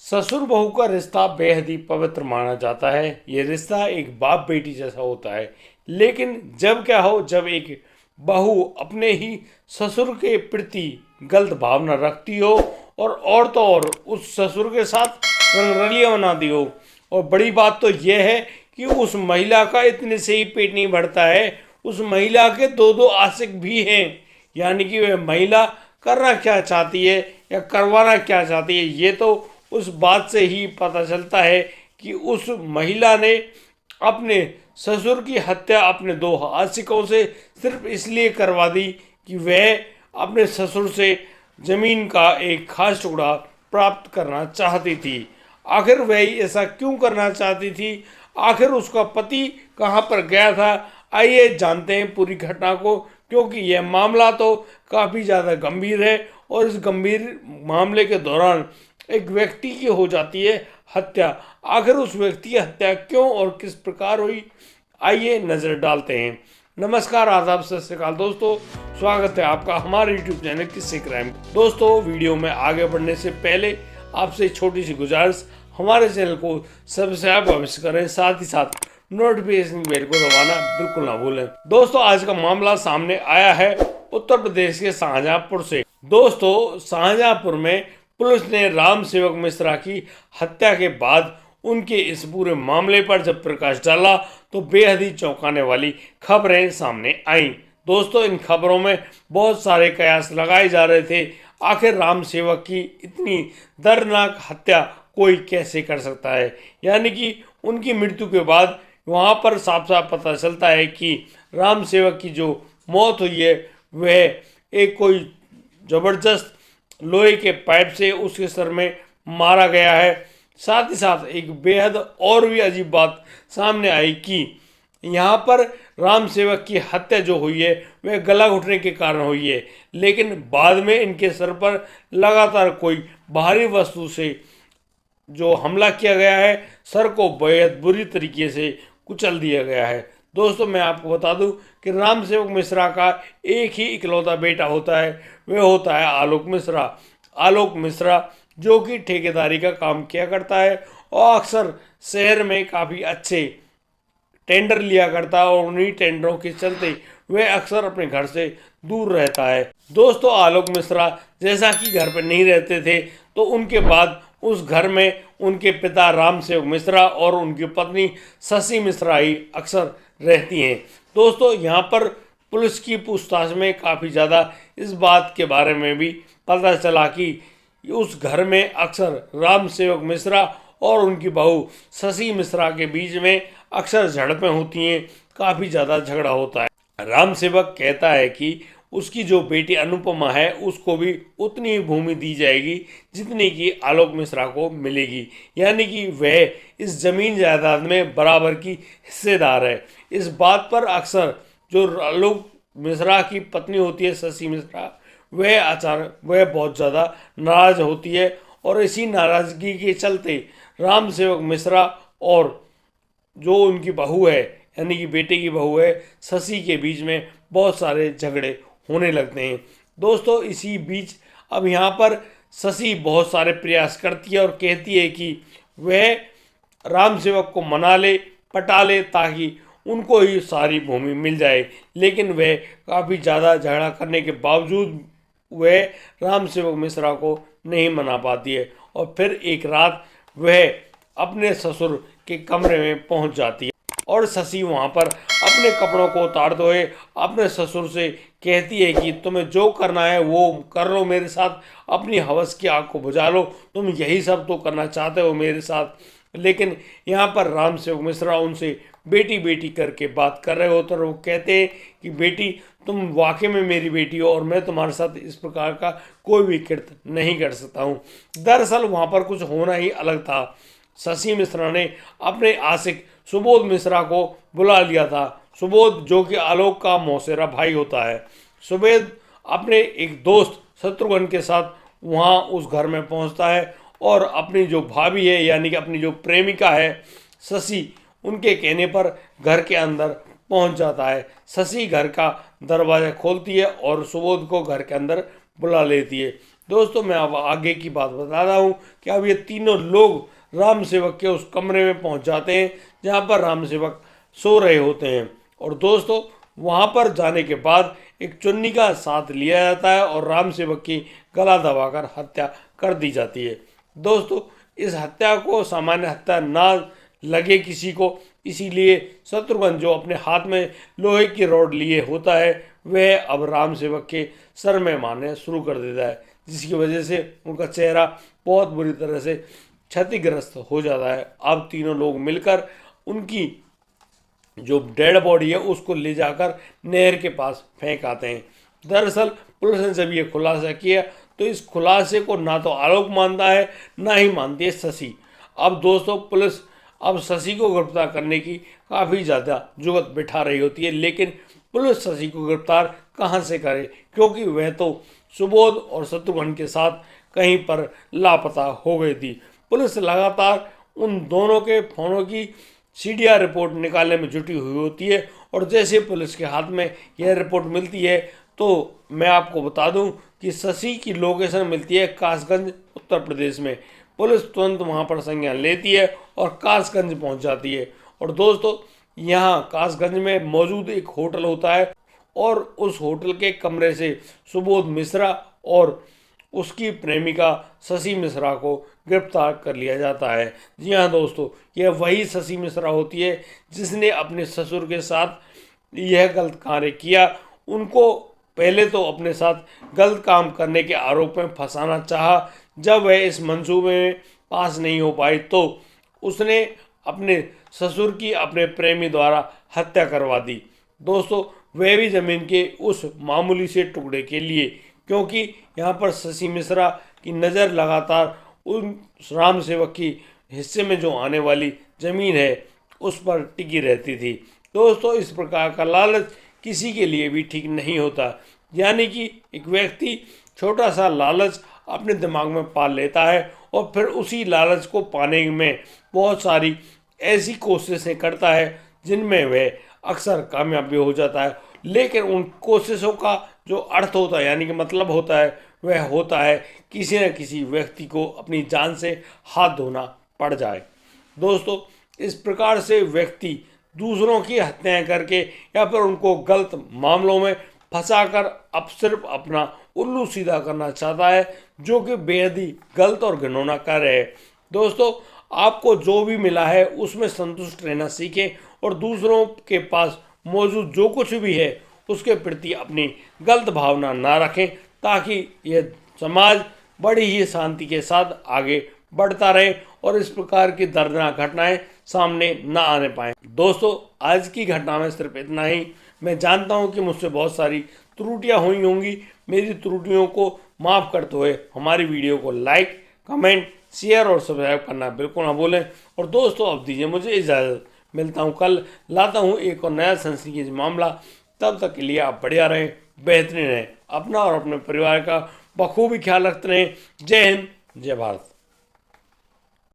ससुर बहू का रिश्ता बेहद ही पवित्र माना जाता है। ये रिश्ता एक बाप बेटी जैसा होता है। लेकिन जब क्या हो, जब एक बहू अपने ही ससुर के प्रति गलत भावना रखती हो और तो और उस ससुर के साथ रंगरलियां बनाती हो। और बड़ी बात तो यह है कि उस महिला का इतने से ही पेट नहीं भरता है, उस महिला के दो दो आशिक भी हैं। यानी कि वह महिला करना क्या चाहती है या करवाना क्या चाहती है, ये तो उस बात से ही पता चलता है कि उस महिला ने अपने ससुर की हत्या अपने दो आशिकों से सिर्फ इसलिए करवा दी कि वह अपने ससुर से जमीन का एक खास टुकड़ा प्राप्त करना चाहती थी। आखिर वह ऐसा क्यों करना चाहती थी, आखिर उसका पति कहाँ पर गया था, आइए जानते हैं पूरी घटना को, क्योंकि यह मामला तो काफ़ी ज़्यादा गंभीर है। और इस गंभीर मामले के दौरान एक व्यक्ति की हो जाती है हत्या। आखिर उस व्यक्ति की हत्या क्यों और किस प्रकार हुई, आइए नजर डालते हैं। नमस्कार, आदाब, सत श्री अकाल दोस्तों, स्वागत है आपका हमारे YouTube चैनल किस्से क्राइम। दोस्तों, वीडियो में आगे बढ़ने से पहले आपसे छोटी सी गुजारिश, हमारे चैनल को सब्सक्राइब अवश्य करें, साथ ही साथ नोटिफिकेशन बेल को दबाना बिल्कुल ना भूलें। दोस्तों, आज का मामला सामने आया है उत्तर प्रदेश के शाहजहांपुर से। दोस्तों, शाहजहांपुर में पुलिस ने राम सेवक मिश्रा की हत्या के बाद उनके इस पूरे मामले पर जब प्रकाश डाला तो बेहद ही चौंकाने वाली खबरें सामने आईं। दोस्तों, इन खबरों में बहुत सारे कयास लगाए जा रहे थे। आखिर राम सेवक की इतनी दर्दनाक हत्या कोई कैसे कर सकता है। यानी कि उनकी मृत्यु के बाद वहाँ पर साफ साफ पता चलता है कि राम सेवक की जो मौत हुई है वह एक कोई ज़बरदस्त लोहे के पाइप से उसके सर में मारा गया है। साथ ही साथ एक बेहद और भी अजीब बात सामने आई कि यहाँ पर राम सेवक की हत्या जो हुई है वह गला घुटने के कारण हुई है, लेकिन बाद में इनके सर पर लगातार कोई भारी वस्तु से जो हमला किया गया है, सर को बेहद बुरी तरीके से कुचल दिया गया है। दोस्तों, मैं आपको बता दूं कि राम सेवक मिश्रा का एक ही इकलौता बेटा होता है, वह होता है आलोक मिश्रा। आलोक मिश्रा जो कि ठेकेदारी का काम किया करता है और अक्सर शहर में काफ़ी अच्छे टेंडर लिया करता है और उन्हीं टेंडरों के चलते वह अक्सर अपने घर से दूर रहता है। दोस्तों, आलोक मिश्रा जैसा कि घर पर नहीं रहते थे तो उनके बाद उस घर में उनके पिता राम सेवक मिश्रा और उनकी पत्नी शशि मिश्रा ही अक्सर रहती हैं। दोस्तों, यहाँ पर पुलिस की पूछताछ में काफ़ी ज़्यादा इस बात के बारे में भी पता चला कि उस घर में अक्सर राम सेवक मिश्रा और उनकी बहू शशि मिश्रा के बीच में अक्सर झड़पें होती हैं, काफ़ी ज़्यादा झगड़ा होता है। राम सेवक कहता है कि उसकी जो बेटी अनुपमा है उसको भी उतनी ही भूमि दी जाएगी जितनी कि आलोक मिश्रा को मिलेगी। यानी कि वह इस जमीन जायदाद में बराबर की हिस्सेदार है। इस बात पर अक्सर जो आलोक मिश्रा की पत्नी होती है शशि मिश्रा, वह बहुत ज़्यादा नाराज होती है और इसी नाराज़गी के चलते राम सेवक मिश्रा और जो उनकी बहू है यानी कि बेटे की बहू है शशि के बीच में बहुत सारे झगड़े होने लगते हैं। दोस्तों, इसी बीच अब यहाँ पर शशि बहुत सारे प्रयास करती है और कहती है कि वह राम सेवक को मना ले, पटा ले, ताकि उनको ही सारी भूमि मिल जाए। लेकिन वह काफ़ी ज़्यादा झगड़ा करने के बावजूद वह राम सेवक मिश्रा को नहीं मना पाती है और फिर एक रात वह अपने ससुर के कमरे में पहुंच जाती है और शशि वहां पर अपने कपड़ों को उतारते हुए अपने ससुर से कहती है कि तुम्हें जो करना है वो कर लो मेरे साथ, अपनी हवस की आग को बुझा लो, तुम यही सब तो करना चाहते हो मेरे साथ। लेकिन यहाँ पर राम सेवक मिश्रा उनसे बेटी बेटी करके बात कर रहे होते और वो कहते हैं कि बेटी, तुम वाकई में मेरी बेटी हो और मैं तुम्हारे साथ इस प्रकार का कोई भी कृत्य नहीं कर सकता हूँ। दरअसल वहाँ पर कुछ होना ही अलग था। शशि मिश्रा ने अपने आशिक सुबोध मिश्रा को बुला लिया था। सुबोध जो कि आलोक का मौसेरा भाई होता है। सुबोध अपने एक दोस्त शत्रुघ्न के साथ वहाँ उस घर में पहुँचता है और अपनी जो भाभी है यानी कि अपनी जो प्रेमिका है शशि, उनके कहने पर घर के अंदर पहुंच जाता है। शशि घर का दरवाज़ा खोलती है और सुबोध को घर के अंदर बुला लेती है। दोस्तों मैं अब आगे की बात बता रहा हूँ कि अब ये तीनों लोग राम सेवक के उस कमरे में पहुंच जाते हैं जहाँ पर राम सेवक सो रहे होते हैं। और दोस्तों वहाँ पर जाने के बाद एक चुन्नी का साथ लिया जाता है और राम सेवक की गला दबाकर हत्या कर दी जाती है। दोस्तों इस हत्या को सामान्य हत्या ना लगे किसी को, इसीलिए शत्रुघ्न जो अपने हाथ में लोहे की रॉड लिए होता है वह अब राम सेवक के सर में मारने शुरू कर देता है, जिसकी वजह से उनका चेहरा बहुत बुरी तरह से क्षतिग्रस्त हो जाता है। अब तीनों लोग मिलकर उनकी जो डेड बॉडी है उसको ले जाकर नहर के पास फेंक आते हैं। दरअसल पुलिस ने जब ये खुलासा किया तो इस खुलासे को ना तो आलोक मानता है ना ही मानती है शशि। अब दोस्तों पुलिस अब शशि को गिरफ्तार करने की काफ़ी ज़्यादा जुगत बिठा रही होती है, लेकिन पुलिस शशि को गिरफ्तार कहाँ से करे, क्योंकि वह तो सुबोध और शत्रुघ्न के साथ कहीं पर लापता हो गई थी। पुलिस लगातार उन दोनों के फोनों की सीडीआर रिपोर्ट निकालने में जुटी हुई होती है और जैसे पुलिस के हाथ में यह रिपोर्ट मिलती है तो मैं आपको बता दूं कि शशि की लोकेशन मिलती है कासगंज उत्तर प्रदेश में। पुलिस तुरंत वहां पर संज्ञान लेती है और कासगंज पहुंच जाती है। और दोस्तों यहाँ कासगंज में मौजूद एक होटल होता है और उस होटल के कमरे से सुबोध मिश्रा और उसकी प्रेमिका शशि मिश्रा को गिरफ्तार कर लिया जाता है। जी हाँ दोस्तों, यह वही शशि मिश्रा होती है जिसने अपने ससुर के साथ यह गलत कार्य किया। उनको पहले तो अपने साथ गलत काम करने के आरोप में फंसाना चाहा, जब वह इस मंसूबे में पास नहीं हो पाई तो उसने अपने ससुर की अपने प्रेमी द्वारा हत्या करवा दी। दोस्तों वह भी ज़मीन के उस मामूली से टुकड़े के लिए, क्योंकि यहाँ पर शशि मिश्रा की नज़र लगातार उन राम सेवक की हिस्से में जो आने वाली ज़मीन है उस पर टिकी रहती थी। दोस्तों इस प्रकार का लालच किसी के लिए भी ठीक नहीं होता, यानी कि एक व्यक्ति छोटा सा लालच अपने दिमाग में पाल लेता है और फिर उसी लालच को पाने में बहुत सारी ऐसी कोशिशें करता है जिनमें वह अक्सर कामयाब भी हो जाता है, लेकिन उन कोशिशों का जो अर्थ होता है यानी कि मतलब होता है वह होता है किसी न किसी व्यक्ति को अपनी जान से हाथ धोना पड़ जाए। दोस्तों इस प्रकार से व्यक्ति दूसरों की हत्याएं करके या फिर उनको गलत मामलों में फंसाकर अब सिर्फ अपना उल्लू सीधा करना चाहता है, जो कि बेहद ही गलत और घिनौना कार्य है। दोस्तों आपको जो भी मिला है उसमें संतुष्ट रहना सीखें और दूसरों के पास मौजूद जो कुछ भी है उसके प्रति अपनी गलत भावना ना रखें, ताकि यह समाज बड़ी ही शांति के साथ आगे बढ़ता रहे और इस प्रकार की दर्दनाक घटनाएं सामने ना आने पाएं। दोस्तों आज की घटना में सिर्फ इतना ही। मैं जानता हूं कि मुझसे बहुत सारी त्रुटियां हुई होंगी, मेरी त्रुटियों को माफ़ करते हुए हमारी वीडियो को लाइक, कमेंट, शेयर और सब्सक्राइब करना बिल्कुल ना भूलें। और दोस्तों अब दीजिए मुझे इजाज़त, मिलता हूँ कल, लाता हूँ एक और नया सनसनीखेज मामला। तब तक के लिए आप बढ़िया रहें, बेहतरीन रहें, अपना और अपने परिवार का बखूबी ख्याल रखते रहें। जय हिंद, जय भारत।